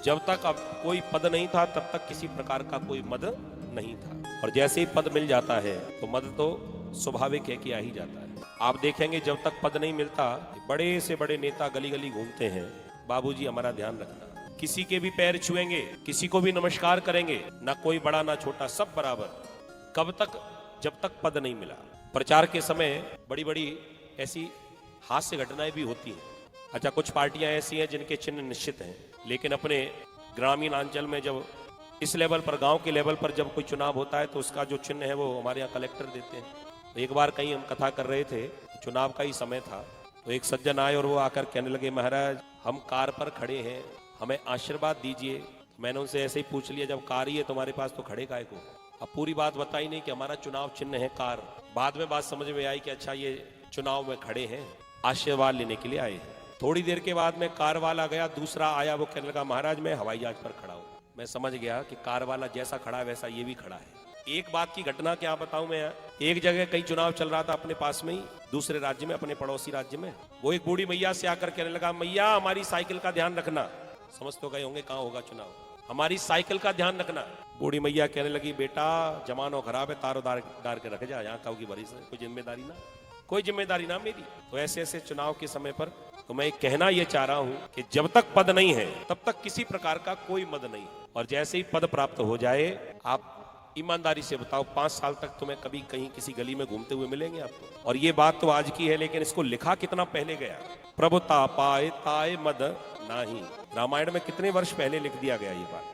जब तक अब कोई पद नहीं था तब तक किसी प्रकार का कोई मद नहीं था, और जैसे ही पद मिल जाता है तो मद तो स्वाभाविक है कि आ ही जाता है। आप देखेंगे जब तक पद नहीं मिलता बड़े से बड़े नेता गली गली घूमते हैं, बाबूजी हमारा ध्यान रखना, किसी के भी पैर छुएंगे, किसी को भी नमस्कार करेंगे, ना कोई बड़ा ना छोटा, सब बराबर। कब तक? जब तक पद नहीं मिला। प्रचार के समय बड़ी बड़ी ऐसी हास्य घटनाएं भी होती हैं। अच्छा, कुछ पार्टियां ऐसी हैं जिनके चिन्ह निश्चित हैं, लेकिन अपने ग्रामीण अंचल में जब इस लेवल पर, गांव के लेवल पर जब कोई चुनाव होता है तो उसका जो चिन्ह है वो हमारे यहाँ कलेक्टर देते हैं। तो एक बार कहीं हम कथा कर रहे थे, चुनाव का ही समय था, तो एक सज्जन आए और वो आकर कहने लगे, महाराज हम कार पर खड़े हैं, हमें आशीर्वाद दीजिए। मैंने उनसे ऐसे ही पूछ लिया, जब कार ही है तुम्हारे पास तो खड़े काहे को? अब पूरी बात बताई नहीं कि हमारा चुनाव चिन्ह है कार। बाद में बात समझ में आई कि अच्छा ये चुनाव में खड़े हैं, आशीर्वाद लेने के लिए आए हैं। थोड़ी देर के बाद में कार वाला गया, दूसरा आया, वो कहने लगा, महाराज मैं हवाई जहाज पर खड़ा हूँ। मैं समझ गया कि कार वाला जैसा खड़ा है वैसा ये भी खड़ा है। एक बात की घटना क्या बताऊं मैं, एक जगह कहीं चुनाव चल रहा था अपने पास में ही, दूसरे राज्य में, अपने पड़ोसी राज्य में। वो एक बूढ़ी मैया से आकर कहने लगा, मैया हमारी साइकिल का ध्यान रखना। समझ तो गए होंगे कहाँ होगा चुनाव, हमारी साइकिल का ध्यान रखना। बूढ़ी मैया कहने लगी, बेटा जमानो खराब है, तारो डार के रख जा, यहाँ काऊ की बरिश है, कोई जिम्मेदारी ना, कोई जिम्मेदारी ना मेरी। तो ऐसे ऐसे चुनाव के समय पर तो मैं कहना यह चाह रहा हूं कि जब तक पद नहीं है तब तक किसी प्रकार का कोई मद नहीं, और जैसे ही पद प्राप्त हो जाए, आप ईमानदारी से बताओ 5 साल तक तुम्हें कभी कहीं किसी गली में घूमते हुए मिलेंगे आपको? और ये बात तो आज की है, लेकिन इसको लिखा कितना पहले गया, प्रभुता पाए ताए मद नाही, रामायण में कितने वर्ष पहले लिख दिया गया ये बात।